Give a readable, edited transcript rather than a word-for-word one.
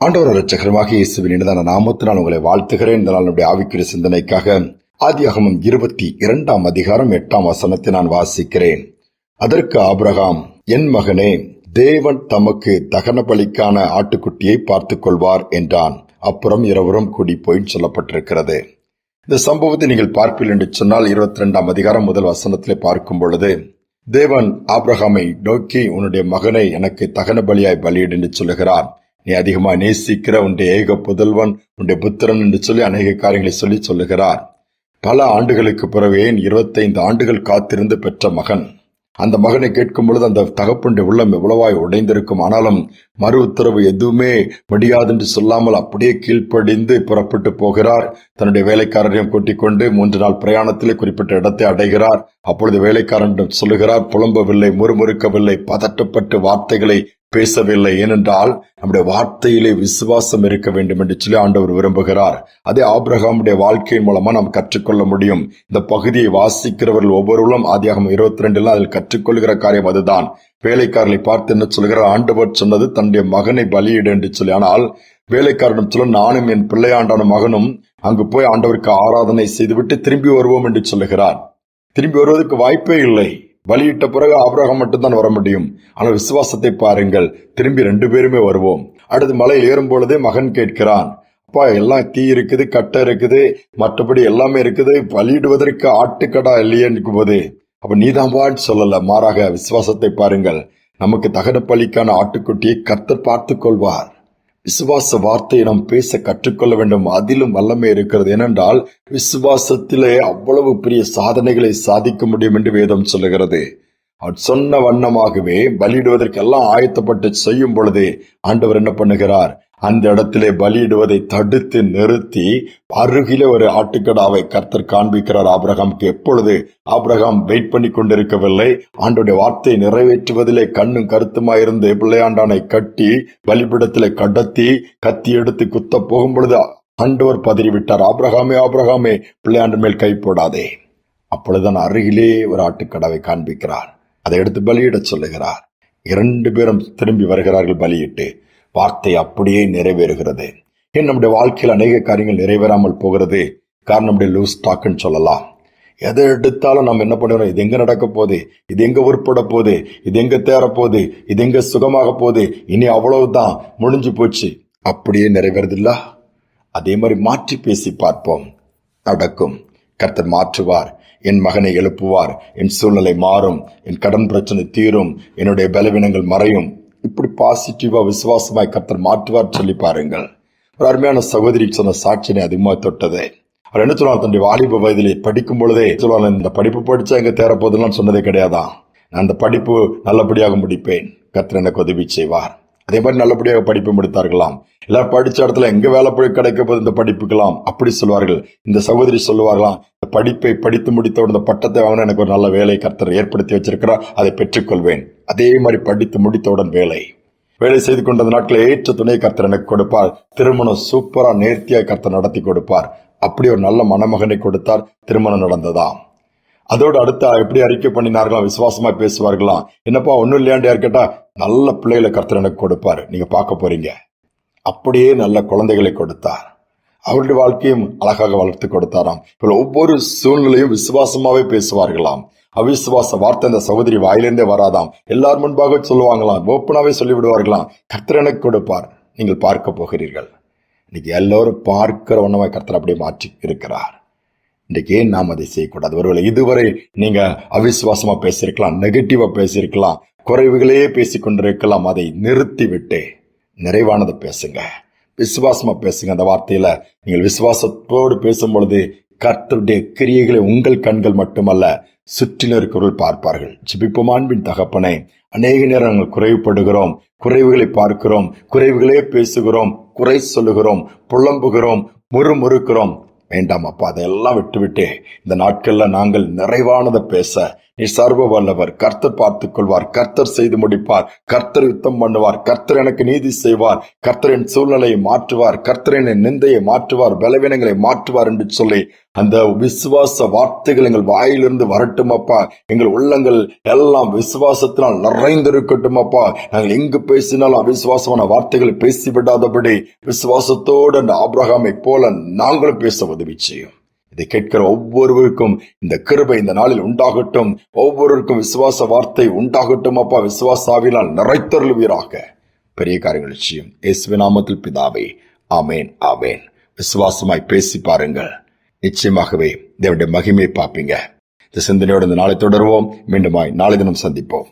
ஆண்டவர் இரட்சகருமாகிய இயேசுவின் இனிதான நாமத்தினால் உங்களை வாழ்த்துகிறேன். இந்த நாள் நம்முடைய ஆவிக்குரிய சிந்தனைக்காக ஆதியாகமம் 22 அதிகாரம் 8 வசனத்தை நான் வாசிக்கிறேன். அதற்கு ஆபிரகாம், என் மகனே, தேவன் தமக்கு தகன பலிக்கான ஆட்டுக்குட்டியை பார்த்துக் கொள்வார் என்றான். அப்புறம் இருவரும் கூடி போய் சொல்லப்பட்டிருக்கிறது. இந்த சம்பவத்தை நீங்கள் பார்ப்பீர்கள் என்று சொன்னால் 22 அதிகாரம் முதல் வசனத்திலே பார்க்கும் பொழுது, தேவன் ஆபிரகாமை நோக்கி, உன்னுடைய மகனை எனக்கு தகன பலியாய் பலியிடு என்று சொல்லுகிறார். நீ அதிகமாக நேசிக்கிற உன்னுடைய ஏக புதல்வன், உன்னுடைய புத்திரன் என்று சொல்லி அநேக காரியங்களை சொல்லுகிறார். பல ஆண்டுகளுக்கு பிறகு 25 ஆண்டுகள் காத்திருந்து பெற்ற மகன். அந்த மகனை கேட்கும் பொழுது அந்த தகப்பனுடைய உள்ளம் எவ்வளவாய் உடைந்திருக்கும். ஆனாலும் மறு உத்தரவு எதுவுமே முடியாது என்று சொல்லாமல் அப்படியே கீழ்ப்படிந்து புறப்பட்டு போகிறார். தன்னுடைய வேலைக்காரரையும் கூட்டிக் கொண்டு 3 நாள் பிரயாணத்திலே குறிப்பிட்ட இடத்தை அடைகிறார். அப்பொழுது வேலைக்காரனிடம் சொல்லுகிறார், புலம்பவில்லை, முறுமுறுக்கவில்லை, பதட்டப்பட்டு வார்த்தைகளை பேசவில்லை. ஏனென்றால் நம்முடைய வார்த்தையிலே விசுவாசம் இருக்க வேண்டும் என்று சொல்லி ஆண்டவர் விரும்புகிறார். அதே ஆபிரகாமுடைய வாழ்க்கையின் மூலமா நாம் கற்றுக்கொள்ள முடியும். இந்த பகுதியை வாசிக்கிறவர்கள் ஒவ்வொருவரும் ஆதியாகமம் 22 அதில் கற்றுக்கொள்கிற காரியம் அதுதான். வேலைக்காரர்களை பார்த்து என்ன சொல்கிறார்? ஆண்டவர் சொன்னது தன்னுடைய மகனை பலியிடு என்று சொல்லி. ஆனால் வேலைக்காரனும் சொல்ல, நானும் என் பிள்ளையாண்டான மகனும் அங்கு போய் ஆண்டவருக்கு ஆராதனை செய்துவிட்டு திரும்பி வருவோம் என்று சொல்லுகிறார். திரும்பி வருவதற்கு வாய்ப்பே இல்லை. பலியிட்ட பிறகு ஆபிரகாம் மட்டும்தான் வர முடியும். ஆனால் விசுவாசத்தை பாருங்கள், திரும்பி 2 பேருமே வருவோம். அடுத்து மலையில் ஏறும் பொழுதே மகன் கேட்கிறான், அப்பா, எல்லாம் தீ இருக்குது, கட்டை இருக்குது, மற்றபடி எல்லாமே இருக்குது, பலியிடுவதற்கு ஆட்டுக்கடா இல்லையேன்னு போது, அப்ப நீதான் வான்னு சொல்லல. மாறாக விசுவாசத்தை பாருங்கள். நமக்கு தகன பலிக்கான ஆட்டுக்குட்டியை கர்த்தர் பார்த்துக் கொள்வார். விசுவாச வார்த்தையை நாம் பேச கற்றுக்கொள்ள வேண்டும். அதிலும் வல்லமை இருக்கிறது. ஏனென்றால் விசுவாசத்திலே அவ்வளவு பெரிய சாதனைகளை சாதிக்க முடியும் என்று வேதம் சொல்லுகிறது. அவர் சொன்ன வண்ணமாகவே பலியிடுவதற்கெல்லாம் ஆயத்தப்பட்டு செய்யும் பொழுது ஆண்டவர் என்ன பண்ணுகிறார்? அந்த இடத்திலே பலியிடுவதை தடுத்து நிறுத்தி அருகிலே ஒரு ஆட்டுக்கடாவை கர்த்தர் காண்பிக்கிறார் ஆபிரகாமுக்கு. எப்பொழுது ஆபிரகாம் வெயிட் பண்ணி கொண்டிருக்கவில்லை, ஆண்டோடைய வார்த்தையை நிறைவேற்றுவதிலே கண்ணும் கருத்துமாயிருந்து பிள்ளையாண்டானை கட்டி பலிபிடத்திலே கடத்தி கத்தி எடுத்து குத்த போகும் பொழுது ஆண்டவர் பதறிவிட்டார், ஆபிரகாமே, ஆபிரகாமே, பிள்ளையாண்டன் மேல் கை போடாதே. அப்பொழுதுதான் அருகிலே ஒரு ஆட்டுக்கடாவை காண்பிக்கிறார். அதை எடுத்து பலியிட சொல்லுகிறார். 2 பேரும் திரும்பி வருகிறார்கள் பலியிட்டு. வார்த்தை அப்படியே நிறைவேறுகிறது. ஏன் நம்முடைய வாழ்க்கையில் அநேக காரியங்கள் நிறைவேறாமல் போகிறது? காரணம் நம்முடைய லூஸ் டாக்குன்னு சொல்லலாம். எதை எடுத்தாலும் நம்ம என்ன பண்ணுறோம்? இது எங்க நடக்க போகுது, இது எங்க உருப்பட போகுது, இது எங்க தேர போகுது, இது எங்க சுகமாக போகுது, இனி அவ்வளவுதான், முடிஞ்சு போச்சு. அப்படியே நிறைவேறதில்ல. அதே மாதிரி மாற்றி பேசி பார்ப்போம், நடக்கும். கர்த்தர் மாற்றுவார். என் மகனை எழுப்புவார். என் சூழ்நிலை மாறும். என் கடன் பிரச்சனை தீரும். என்னுடைய பலவீனங்கள் மறையும். இப்படி பாசிட்டிவா விசுவாசமாய் கர்த்தர் மாற்றுவார் சொல்லி பாருங்கள். ஒரு அருமையான சகோதரி சொன்ன சாட்சியை அதிகமாக தொட்டது. அவர் என்ன சொல்லுவாங்க? தன்னுடைய வாலிப வயதிலே படிக்கும் பொழுதே சொல்லுவாங்க, இந்த படிப்பு படிச்சா எங்க தேரப்போதெல்லாம் சொன்னதே கிடையாதான். நான் அந்த படிப்பு நல்லபடியாக முடிப்பேன், கர்த்தர் எனக்கு உதவி செய்வார். அதே மாதிரி நல்லபடியாக படிப்பு முடித்தார்களாம். எல்லாரும் படிச்ச இடத்துல எங்க வேலை போய் கிடைக்க போது இந்த படிப்புக்கலாம் அப்படி சொல்வார்கள். இந்த சகோதரி சொல்லுவார்களாம், இந்த படிப்பை படித்து முடித்தவுடன் இந்த பட்டத்தை வாங்கினா எனக்கு ஒரு நல்ல வேலை கர்த்தர் ஏற்படுத்தி வச்சிருக்கிறார், அதை பெற்றுக்கொள்வேன். அதே மாதிரி படித்து முடித்தவுடன் வேலை செய்து கொண்ட நாட்களில் ஏற்ற துணை கர்த்தர் எனக்கு கொடுப்பார். திருமணம் சூப்பரா நேர்த்தியாக கர்த்தர் நடத்தி கொடுப்பார். அப்படி ஒரு நல்ல மணமகனை கொடுத்தார். திருமணம் நடந்ததாம். அதோடு அடுத்த எப்படி அறிக்கை பண்ணினார்களாம்? விசுவாசமா பேசுவார்களாம். என்னப்பா ஒன்னும் இல்லையாண்டு யார் கேட்டா, நல்ல பிள்ளைகளை கர்த்தர் எனக்கு கொடுப்பார், நீங்க பார்க்க போறீங்க. அப்படியே நல்ல குழந்தைகளை கொடுத்தார். அவருடைய வாழ்க்கையும் அழகாக வளர்த்து கொடுத்தாராம். ஒவ்வொரு சூழ்நிலையும் விசுவாசமாவே பேசுவார்களாம். அவிசுவாச வார்த்தை இந்த சகோதரி வாயிலிருந்தே வராதாம். எல்லார் முன்பாக சொல்லுவாங்களாம், ஓப்பனாவே சொல்லி விடுவார்களாம், கர்த்தர் எனக்கு கொடுப்பார், நீங்கள் பார்க்க போகிறீர்கள். இன்னைக்கு எல்லோரும் பார்க்கிற ஒன்னமாய் கர்த்தர் அப்படியே மாற்றி இருக்கிறார். இன்றைக்கு ஏன் நாம் அதை செய்யக்கூடாது? ஒருவேளை இதுவரை நீங்க அவிசுவாசமா பேசியிருக்கலாம், நெகட்டிவா பேசியிருக்கலாம், குறைவுகளையே பேசிக்கொண்டிருக்கலாம். அதை நிறுத்தி விட்டு நிறைவானதை பேசுங்க, விசுவாசமா பேசுங்க. அந்த வார்த்தையில நீங்கள் விசுவாசத்தோடு பேசும் பொழுது கர்த்தருடைய கிரியைகளை உங்கள் கண்கள் மட்டுமல்ல சுற்றிலும் இருக்கிறவர்கள் பார்ப்பார்கள். ஜெபிப்போம். அன்பின் தகப்பனே, அநேக நேரம் நாங்கள் குறைவுபடுகிறோம், குறைவுகளை பார்க்கிறோம், குறைவுகளே பேசுகிறோம், குறை சொல்லுகிறோம், புலம்புகிறோம், முறுமுறுக்கிறோம். வேண்டாம் அப்பா, அதெல்லாம் விட்டுவிட்டு இந்த நாட்கள்ல நாங்கள் நிறைவானதை பேச நீ சர்வ வல்லவர், கர்த்தர் பார்த்துக் கொள்வார், கர்த்தர் செய்து முடிப்பார், கர்த்தர் யுத்தம் பண்ணுவார், கர்த்தர் எனக்கு நீதி செய்வார், கர்த்தரின் சூழ்நிலையை மாற்றுவார், கர்த்தரின் நிந்தையை மாற்றுவார், பலவீனங்களை மாற்றுவார் என்று சொல்லி அந்த விசுவாச வார்த்தைகள் எங்கள் வாயிலிருந்து வரட்டும் அப்பா. எங்கள் உள்ளங்கள் எல்லாம் விசுவாசத்தினால் நிறைந்திருக்கட்டும் அப்பா. நாங்கள் எங்கு பேசினாலும் அவிசுவாசமான வார்த்தைகளை பேசிவிடாதபடி விசுவாசத்தோடு அந்த ஆபிரகாமை போல நாங்களும் பேச உதவி செய்யும். இதை கேட்கிற ஒவ்வொருவருக்கும் இந்த கிருபை இந்த நாளில் உண்டாகட்டும். ஒவ்வொருவருக்கும் விசுவாச வார்த்தை உண்டாகட்டும் அப்பா. விசுவாசாவினால் நிறைத்தருளுவீராக. பெரிய காரியங்கள் செய்யும் இயேசுவின் நாமத்தில் பிதாவே, ஆமேன், ஆமேன். விசுவாசமாய் பேசி பாருங்கள், நிச்சயமாகவே தேவனுடைய மகிமையை பார்ப்பீங்க. இந்த சிந்தனையோடு இந்த நாளை தொடர்வோம். மீண்டுமாய் நாளை தினம் சந்திப்போம்.